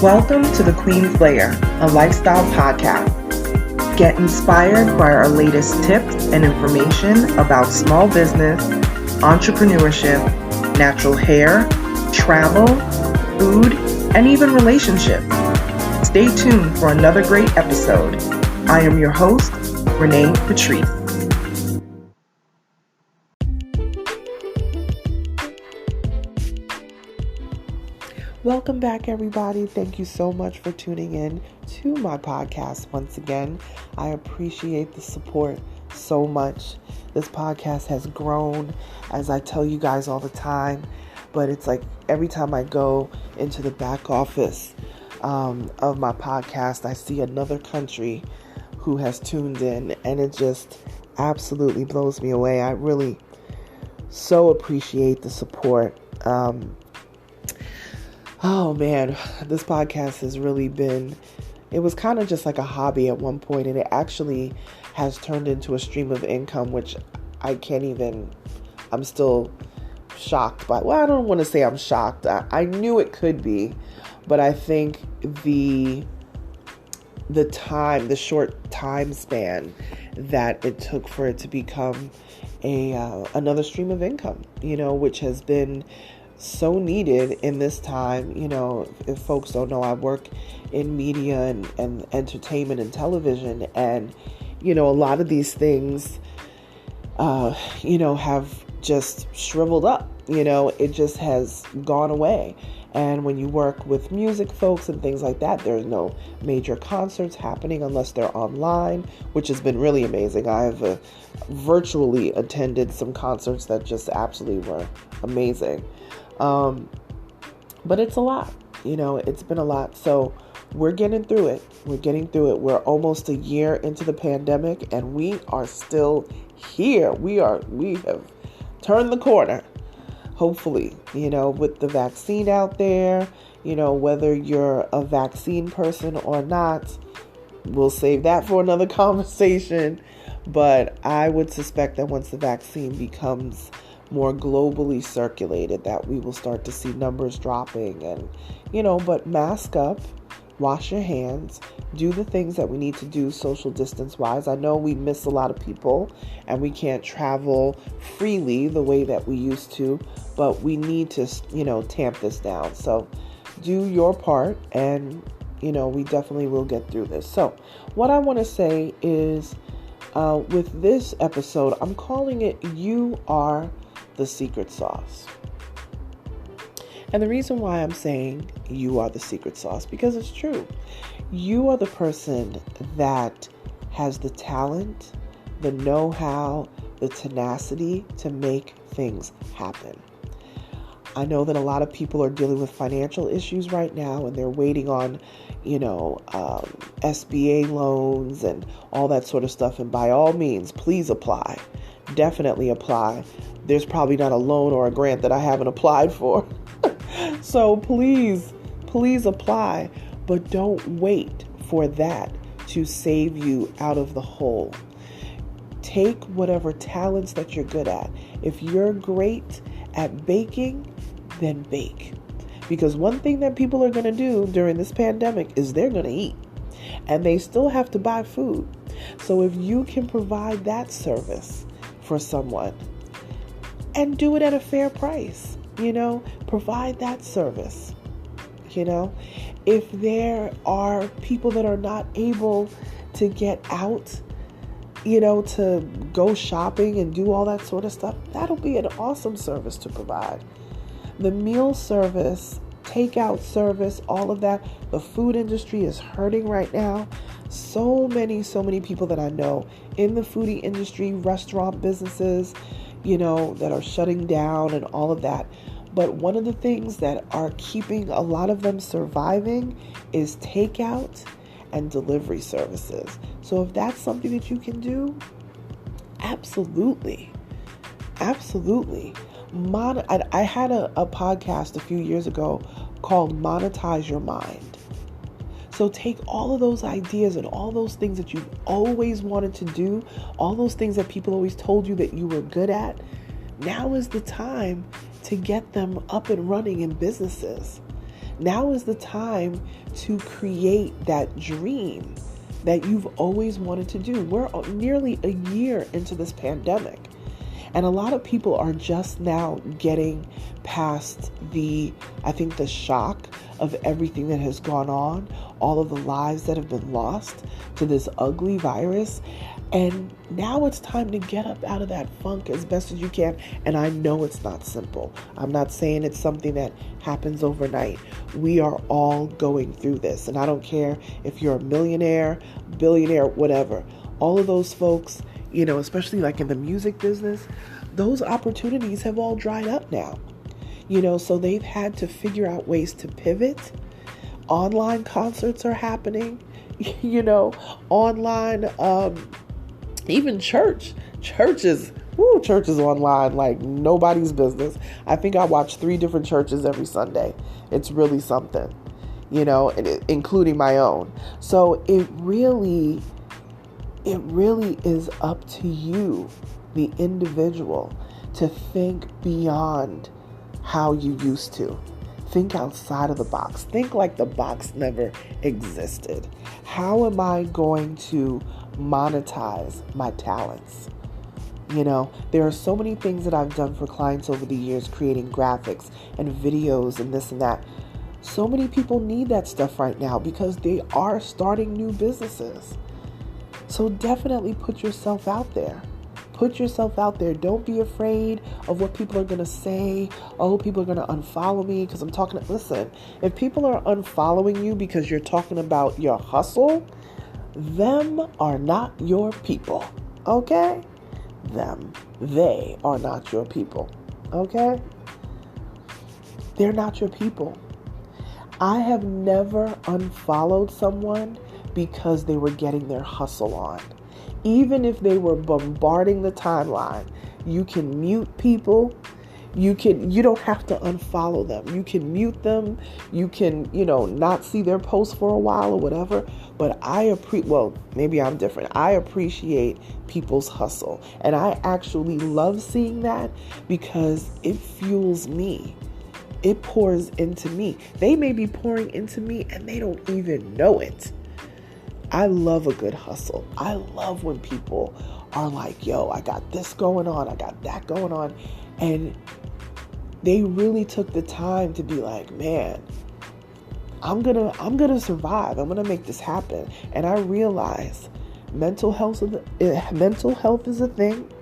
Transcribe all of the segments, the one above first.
Welcome to the Queen's Lair, a lifestyle podcast. Get inspired by our latest tips and information about small business, entrepreneurship, natural hair, travel, food, and even relationships. Stay tuned for another great episode. I am your host, Renee Patrice. Welcome back, everybody. Thank you so much for tuning in to my podcast once again. I appreciate the support so much. This podcast has grown, as I tell you guys all the time, but it's like every time I go into the back office of my podcast, I see another country who has tuned in, and it just absolutely blows me away. I really so appreciate the support. Oh man, this podcast has really been, it was kind of just like a hobby at one point, and it actually has turned into a stream of income, which I'm still shocked by. Well, I don't want to say I'm shocked. I knew it could be, but I think the short time span that it took for it to become another stream of income, which has been so needed in this time. If folks don't know, I work in media and entertainment and television, and a lot of these things have just shriveled up. It just has gone away. And when you work with music folks and things like that, there's no major concerts happening unless they're online, which has been really amazing. I've virtually attended some concerts that just absolutely were amazing. But it's a lot, it's been a lot. So we're getting through it. We're almost a year into the pandemic, and we are still here. We have turned the corner, hopefully, with the vaccine out there, whether you're a vaccine person or not, we'll save that for another conversation. But I would suspect that once the vaccine becomes more globally circulated, that we will start to see numbers dropping, and but mask up, wash your hands, do the things that we need to do social distance wise. I know we miss a lot of people and we can't travel freely the way that we used to, but we need to tamp this down. So do your part, and we definitely will get through this. So what I want to say is, with this episode, I'm calling it You Are the Secret Sauce. And the reason why I'm saying you are the secret sauce, because it's true. You are the person that has the talent, the know-how, the tenacity to make things happen. I know that a lot of people are dealing with financial issues right now, and they're waiting on, SBA loans and all that sort of stuff. And by all means, please apply. Definitely apply. There's probably not a loan or a grant that I haven't applied for. So please apply, but don't wait for that to save you out of the hole. Take whatever talents that you're good at. If you're great at baking, then bake. Because one thing that people are going to do during this pandemic is they're going to eat, and they still have to buy food. So if you can provide that service for someone and do it at a fair price, provide that service. If there are people that are not able to get out, to go shopping and do all that sort of stuff, that'll be an awesome service to provide. The meal service, takeout service, all of that. The food industry is hurting right now. So many people that I know in the foodie industry, restaurant businesses, that are shutting down and all of that. But one of the things that are keeping a lot of them surviving is takeout and delivery services. So if that's something that you can do, absolutely. I had a podcast a few years ago called Monetize Your Mind. So take all of those ideas and all those things that you've always wanted to do, all those things that people always told you that you were good at. Now is the time to get them up and running in businesses. Now is the time to create that dream that you've always wanted to do. We're nearly a year into this pandemic, and a lot of people are just now getting past the shock of everything that has gone on, all of the lives that have been lost to this ugly virus. And now it's time to get up out of that funk as best as you can. And I know it's not simple. I'm not saying it's something that happens overnight. We are all going through this. And I don't care if you're a millionaire, billionaire, whatever. All of those folks, especially like in the music business, those opportunities have all dried up now. So they've had to figure out ways to pivot. Online concerts are happening, online, even churches online like nobody's business. I think I watch 3 different churches every Sunday. It's really something, including my own. So it really is up to you, the individual, to think beyond how you used to. Think outside of the box. Think like the box never existed. How am I going to monetize my talents? There are so many things that I've done for clients over the years, creating graphics and videos and this and that. So many people need that stuff right now because they are starting new businesses. So definitely put yourself out there. Put yourself out there. Don't be afraid of what people are going to say. Oh, people are going to unfollow me because I'm talking. Listen, if people are unfollowing you because you're talking about your hustle, them are not your people. Okay? They are not your people. Okay? They're not your people. I have never unfollowed someone because they were getting their hustle on. Even if they were bombarding the timeline, you can mute people. You don't have to unfollow them. You can mute them. You can, not see their posts for a while or whatever. But maybe I'm different. I appreciate people's hustle. And I actually love seeing that because it fuels me. It pours into me. They may be pouring into me and they don't even know it. I love a good hustle. I love when people are like, yo, I got this going on. I got that going on. And they really took the time to be like, man, I'm gonna survive. I'm gonna make this happen. And I realize mental health is a thing.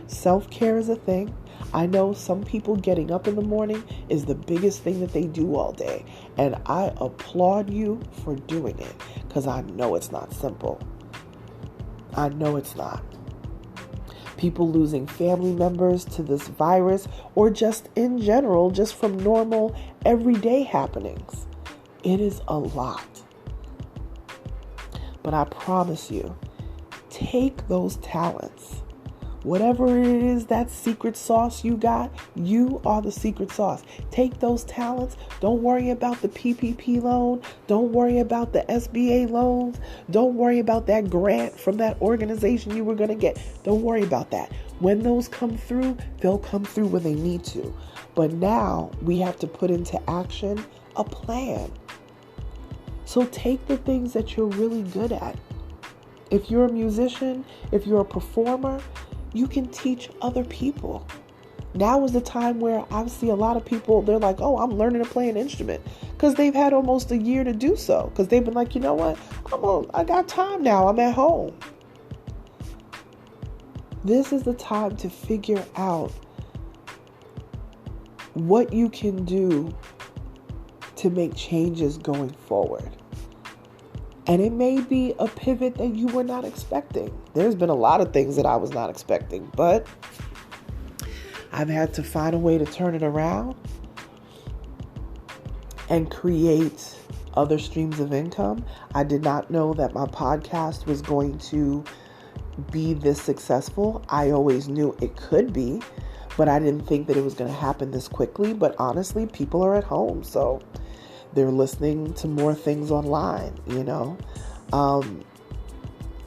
Self-care is a thing. I know some people getting up in the morning is the biggest thing that they do all day. And I applaud you for doing it because I know it's not simple. I know it's not. People losing family members to this virus or just in general, just from normal everyday happenings. It is a lot. But I promise you, take those talents. Whatever it is, that secret sauce you got, you are the secret sauce. Take those talents. Don't worry about the PPP loan. Don't worry about the SBA loans. Don't worry about that grant from that organization you were going to get. Don't worry about that. When those come through, they'll come through when they need to. But now we have to put into action a plan. So take the things that you're really good at. If you're a musician, if you're a performer, you can teach other people. Now is the time where I see a lot of people, they're like, oh, I'm learning to play an instrument because they've had almost a year to do so. Because they've been like, you know what? I got time now. I'm at home. This is the time to figure out what you can do to make changes going forward. And it may be a pivot that you were not expecting. There's been a lot of things that I was not expecting, but I've had to find a way to turn it around and create other streams of income. I did not know that my podcast was going to be this successful. I always knew it could be, but I didn't think that it was going to happen this quickly. But honestly, people are at home, so they're listening to more things online, and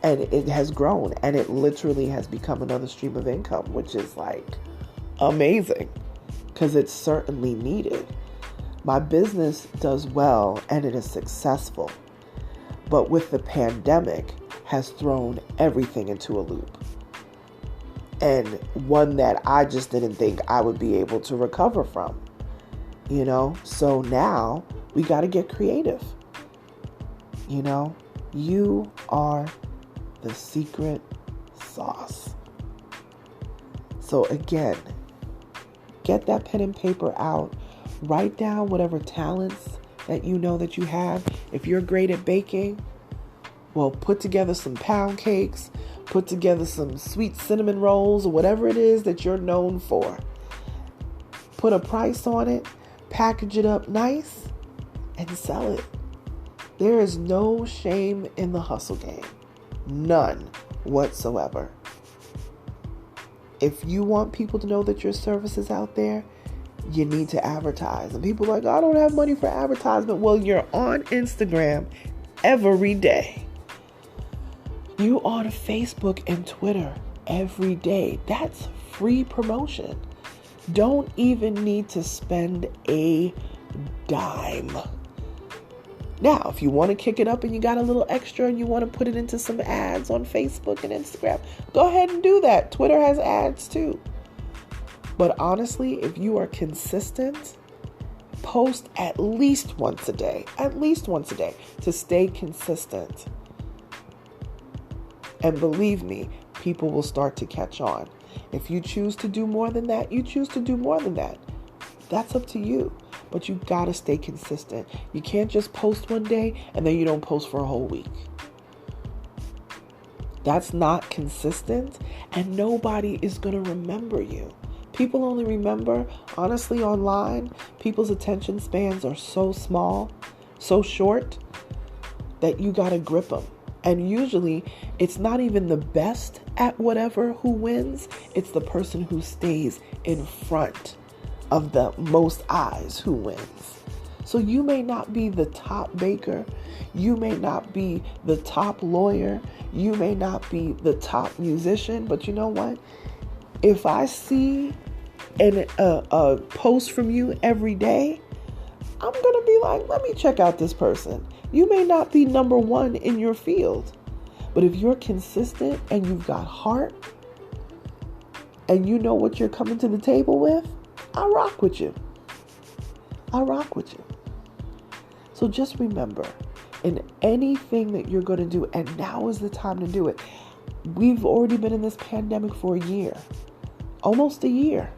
it has grown, and it literally has become another stream of income, which is like amazing because it's certainly needed. My business does well and it is successful. But with the pandemic has thrown everything into a loop. And one that I just didn't think I would be able to recover from. So now we got to get creative. You are the secret sauce. So again, get that pen and paper out. Write down whatever talents that you know that you have. If you're great at baking, well, put together some pound cakes, put together some sweet cinnamon rolls, or whatever it is that you're known for. Put a price on it, package it up nice, and sell it. There is no shame in the hustle game. None whatsoever. If you want people to know that your service is out there, you need to advertise. And people are like, I don't have money for advertisement. Well, you're on Instagram every day. You on Facebook and Twitter every day. That's free promotion. Don't even need to spend a dime. Now, if you want to kick it up and you got a little extra and you want to put it into some ads on Facebook and Instagram, go ahead and do that. Twitter has ads too. But honestly, if you are consistent, post at least once a day to stay consistent. And believe me, people will start to catch on. If you choose to do more than that, you choose to do more than that. That's up to you. But you gotta stay consistent. You can't just post one day and then you don't post for a whole week. That's not consistent, and nobody is gonna remember you. People only remember, honestly, online, people's attention spans are so small, so short, that you gotta grip them. And usually, it's not even the best at whatever who wins. It's the person who stays in front of the most eyes who wins. So you may not be the top baker. You may not be the top lawyer. You may not be the top musician. But you know what? If I see a post from you every day, I'm going to be like, let me check out this person. You may not be number one in your field. But if you're consistent and you've got heart and you know what you're coming to the table with, I rock with you. So just remember, in anything that you're going to do, and now is the time to do it. We've already been in this pandemic for a year, almost a year.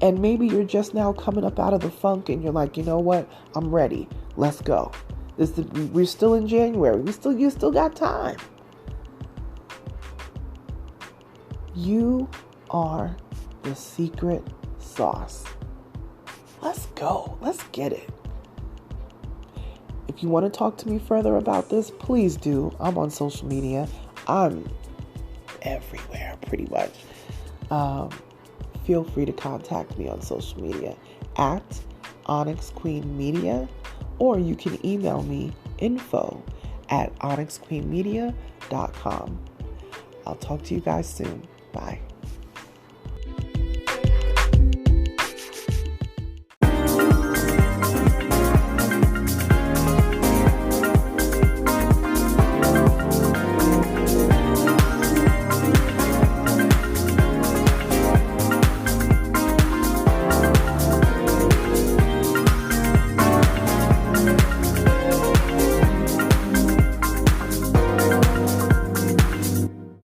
And maybe you're just now coming up out of the funk and you're like, you know what? I'm ready. Let's go. We're still in January. You still got time. You are the secret sauce. Let's go. Let's get it. If you want to talk to me further about this, please do. I'm on social media. I'm everywhere, pretty much. Feel free to contact me on social media at Onyx Queen Media, or you can email me info@onyxqueenmedia.com. I'll talk to you guys soon. Bye.